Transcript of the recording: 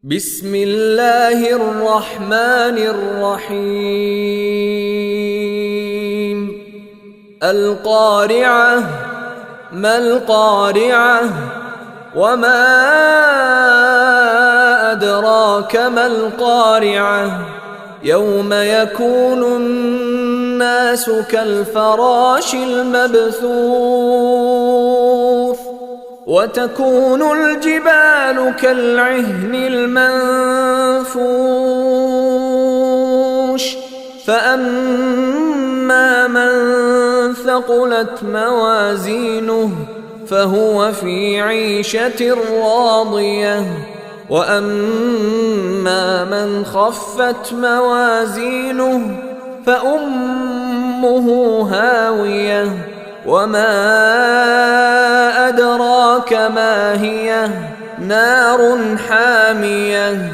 بسم الله الرحمن الرحيم القارعة ما القارعة وما أدراك ما القارعة يوم يكون الناس كالفراش المبثوث وتكون الجبال كالعهن المنفوش فأما من ثقلت موازينه فهو في عيشة راضية وأما من خفت موازينه فأمه هاوية وما أدراك ما هي نار حامية